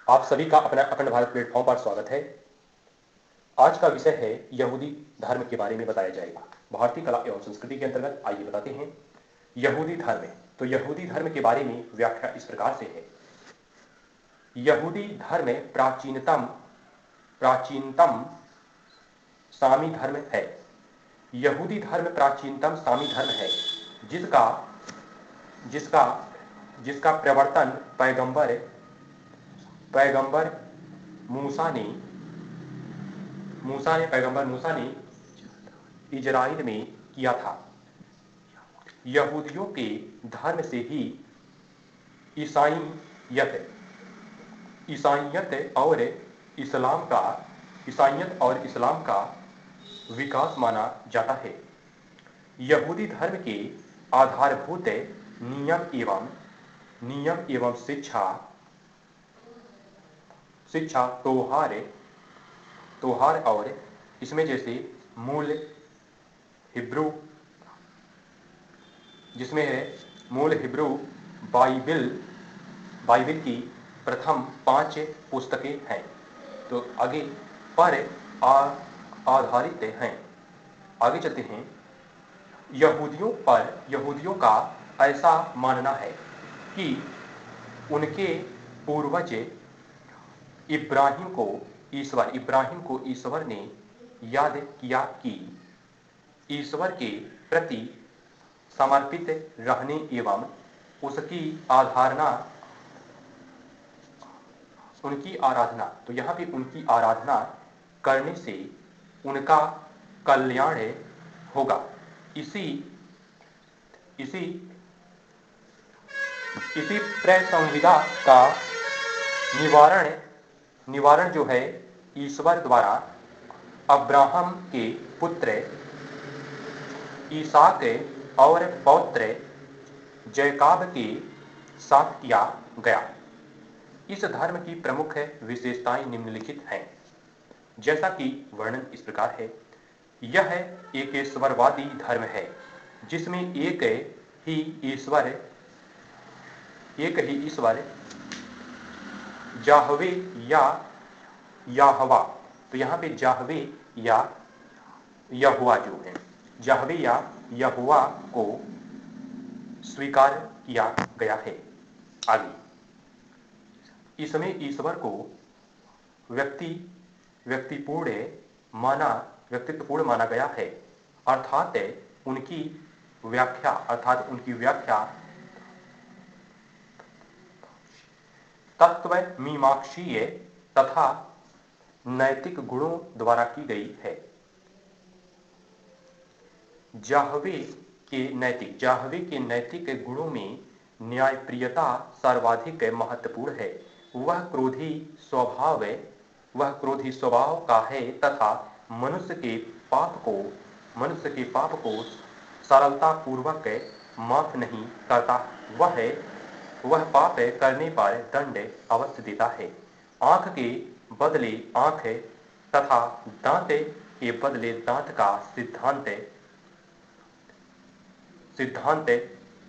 आप सभी का अपना अखंड भारत प्लेटफॉर्म पर स्वागत है। आज का विषय है यहूदी धर्म के बारे में बताया जाएगा। भारतीय कला एवं संस्कृति के अंतर्गत आइए बताते हैं यहूदी धर्म। तो यहूदी धर्म के बारे में व्याख्या इस प्रकार से है। यहूदी धर्म प्राचीनतम प्राचीनतम सामी धर्म है। यहूदी धर्म प्राचीनतम सामी धर्म है जिसका जिसका जिसका प्रवर्तन पैगंबर पैगंबर मूसा ने पैगंबर मूसा ने इजराइल में किया था। यहूदियों के धर्म से ही ईसाइयत ईसाइयत और इस्लाम का विकास माना जाता है। यहूदी धर्म के आधारभूत नियम एवं शिक्षा त्योहार और इसमें जैसे मूल हिब्रू जिसमें है मूल हिब्रू बाइबिल की प्रथम 5 पुस्तकें हैं। तो आगे पर आधारित हैं। आगे चलते हैं। यहूदियों का ऐसा मानना है कि उनके पूर्वज इब्राहिम को ईश्वर ने याद किया कि ईश्वर के प्रति समर्पित रहने एवं उनकी आराधना तो यहाँ पे उनकी आराधना करने से उनका कल्याण होगा। इसी इसी इसी प्रसंविदा का निवारण जो है ईश्वर द्वारा अब्राहम के पुत्र ईसाक और पौत्र जैकाब के साथ किया गया। इस धर्म की प्रमुख विशेषताएं निम्नलिखित हैं। जैसा कि वर्णन इस प्रकार है। यह एक ईश्वरवादी धर्म है जिसमें एक ही ईश्वर जाहवे या याहवा। तो यहाँ पे जाहवे या यहुआ जो है जाहवे या यहुआ को स्वीकार किया गया है। आगे इसमें ईश्वर को व्यक्तित्वपूर्ण माना गया है। अर्थात उनकी व्याख्या तत्व मीमांसीय तथा नैतिक गुणों द्वारा की गई है। जाहवे के नैतिक गुणों में न्यायप्रियता सर्वाधिक महत्वपूर्ण है। वह क्रोधी स्वभाव का है तथा मनुष्य के पाप को सरलता पूर्वक माफ नहीं करता। वह पाप करने पर दंड अवश्य देता है। आंख के बदले आंख तथा दांत के बदले दांत का सिद्धांत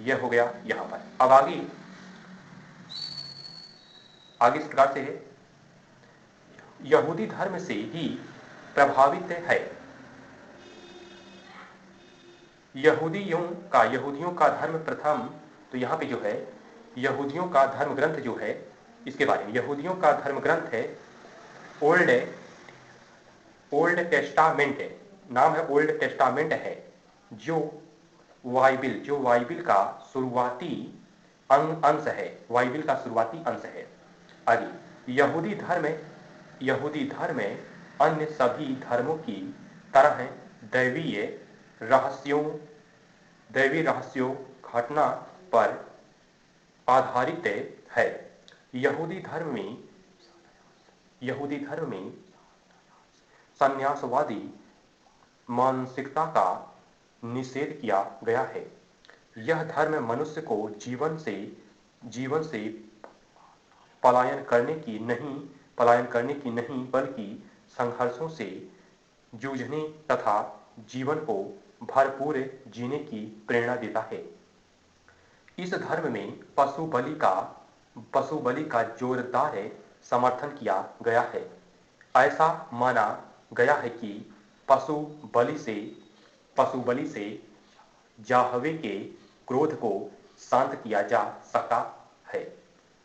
यह हो गया यहां पर। अब आगे इस प्रकार से है। यहूदी धर्म से ही प्रभावित है। यहूदियों का धर्म प्रथम तो यहाँ पे जो है यहूदियों का धर्म ग्रंथ जो है इसके बारे में यहूदियों का धर्म ग्रंथ है ओल्ड टेस्टामेंट। नाम है ओल्ड टेस्टामेंट है जो बाइबिल का शुरुआती अंश है। आगे यहूदी धर्म अन्य सभी धर्मों की तरह दैवीय रहस्यों घटना पर आधारित है। यहूदी धर्म में संन्यासवादी मानसिकता का निषेध किया गया है। यह धर्म मनुष्य को जीवन से पलायन करने की नहीं बल्कि संघर्षों से जूझने तथा जीवन को भरपूर जीने की प्रेरणा देता है। इस धर्म में पशु बलि का जोरदार समर्थन किया गया है। ऐसा माना गया है कि पशु पशु बलि से याहवे के क्रोध को शांत किया जा सकता है।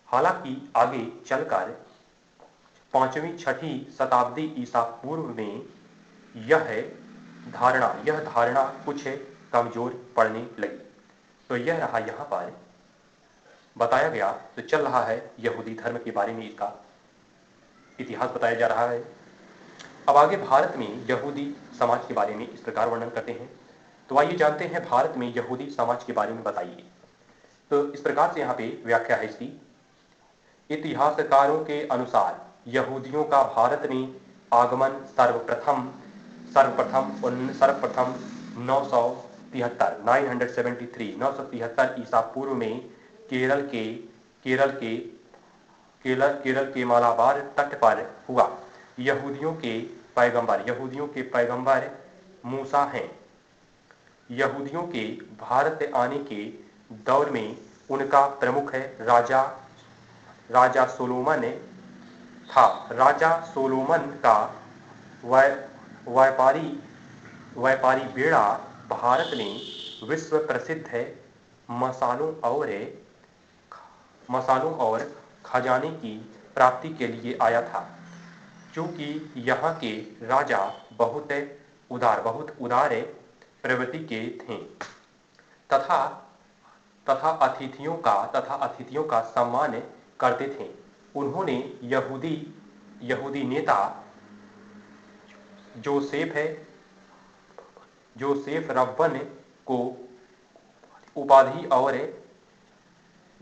हालांकि आगे चलकर 5वीं-6वीं शताब्दी ईसा पूर्व में यह धारणा कुछ कमजोर पड़ने लगी। तो यह रहा यहाँ पर बताया गया। तो चल रहा है यहूदी धर्म के बारे में, इसका इतिहास बताया जा रहा है। अब आगे भारत में यहूदी समाज के बारे में इस प्रकार वर्णन करते हैं। तो आइए जानते हैं भारत में यहूदी समाज के बारे में बताइए। तो इस प्रकार से यहाँ पे व्याख्या है इसकी। इतिहासकारों के अनुसार यहूदियों का भारत में आगमन सर्वप्रथम 973 ईसा पूर्व में केरल के मालाबार तट पर हुआ। यहूदियों के पैगंबर मूसा हैं। यहूदियों के भारत आने के दौर में उनका प्रमुख राजा सोलोमन था। राजा सोलोमन का व्यापारी बेड़ा भारत में विश्व प्रसिद्ध मसालों और खजाने की प्राप्ति के लिए आया था। चूंकि यहाँ के राजा बहुत उदार प्रवृत्ति के थे तथा अतिथियों का सम्मान करते थे। उन्होंने यहूदी नेता जोसेफ रब्बन को उपाधि और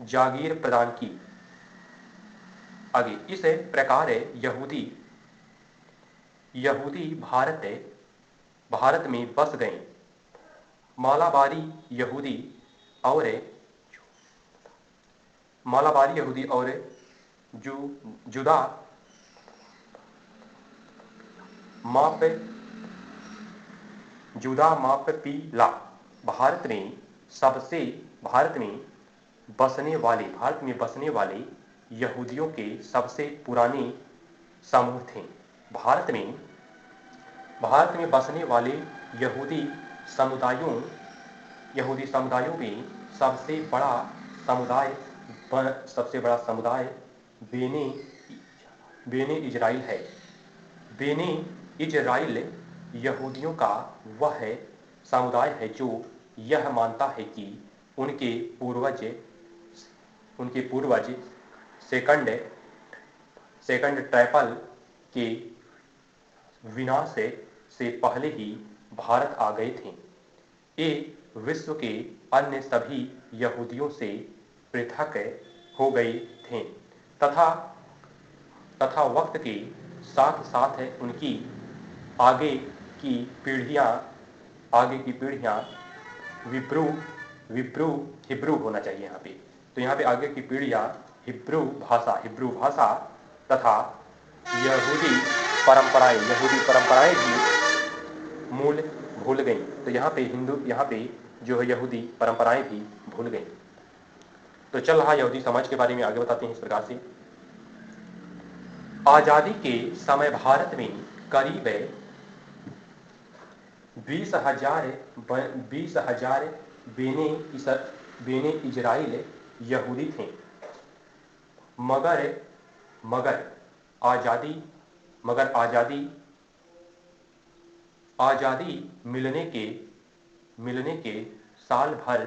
जागीर प्रदान की। आगे इस प्रकार यहूदी भारत में बस गए। मालाबारी यहूदी और जुदा मापपीला भारत में बसने वाले यहूदियों के सबसे पुराने समूह थे। भारत में बसने वाले यहूदी समुदायों में सबसे बड़ा समुदाय बेने इजराइल है। बेने इजराइल यहूदियों का वह समुदाय है जो यह मानता है कि उनके पूर्वज सेकंड ट्रैपल के विनाश से पहले ही भारत आ गए थे। ये विश्व के अन्य सभी यहूदियों से पृथक हो गए थे तथा वक्त के साथ साथ उनकी आगे की पीढ़ियां हिब्रू होना चाहिए यहाँ पे। तो यहाँ पे आगे की पीढ़ियां हिब्रू भाषा तथा यहूदी परंपराएं भी मूल भूल गई। तो यहाँ पे जो है यहूदी परंपराएं भी भूल गई। तो चल रहा यहूदी समाज के बारे में आगे बताते हैं इस प्रकार से। आजादी के समय भारत में करीब 20,000 बेने इजराइल यहूदी थे। मगर आजादी मिलने के साल भर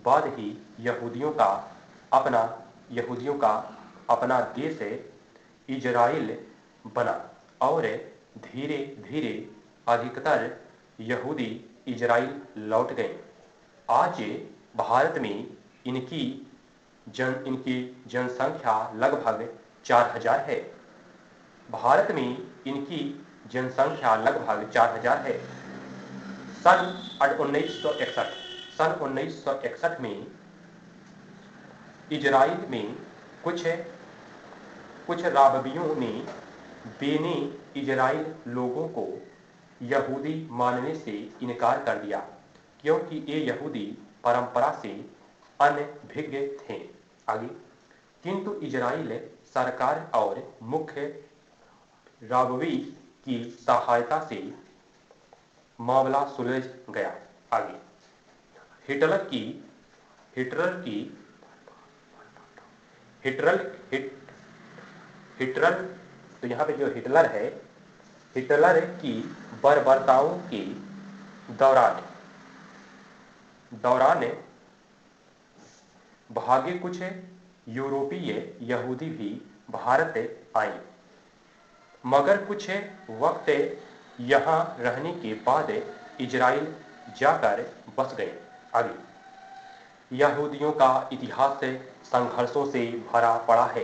बाद ही यहूदियों का अपना देश इजराइल बना और धीरे धीरे अधिकतर यहूदी इजराइल लौट गए। आज भारत में इनकी जनसंख्या लगभग 4,000 है। भारत में इनकी जनसंख्या लगभग 4,000 है। सन 1961 में इजराइल में कुछ राबबियों ने बेने इजराइल लोगों को यहूदी मानने से इनकार कर दिया, क्योंकि ये यहूदी परंपरा से अनभिज्ञ थे। आगे, किंतु इजराइल सरकार और मुख्य राघवी की सहायता से मामला सुलझ गया। आगे हिटलर की हिटलर की हिटलर हिट, हिटलर तो यहाँ पे जो हिटलर है, हिटलर की बर्बरताओं के दौरान दौरान भागे कुछ यूरोपीय यहूदी भी भारत आए, मगर कुछ वक्त यहाँ रहने के बाद इजराइल जाकर बस गए। आगे यहूदियों का इतिहास संघर्षों से भरा पड़ा है,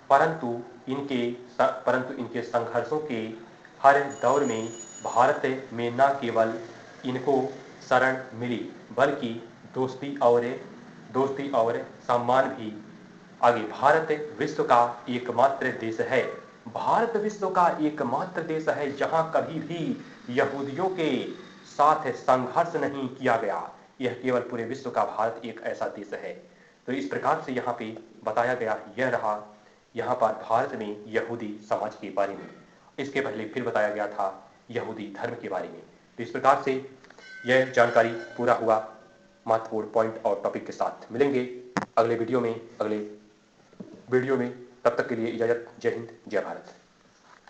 परंतु इनके संघर्षों के हर दौर में भारत में न केवल इनको शरण मिली बल्कि दोस्ती और सम्मान भी। आगे भारत विश्व का एकमात्र देश है, भारत विश्व का एकमात्र देश है जहां कभी भी यहूदियों के साथ संघर्ष नहीं किया गया। यह केवल पूरे विश्व का भारत एक ऐसा देश है। तो इस प्रकार से यहाँ पे बताया गया, यह रहा यहाँ पर भारत में यहूदी समाज के बारे में। इसके पहले फिर बताया गया था यहूदी धर्म के बारे में। तो इस प्रकार से यह जानकारी पूरा हुआ महत्वपूर्ण पॉइंट और टॉपिक के साथ। मिलेंगे अगले वीडियो में तब तक के लिए इजाजत। जय हिंद, जय भारत।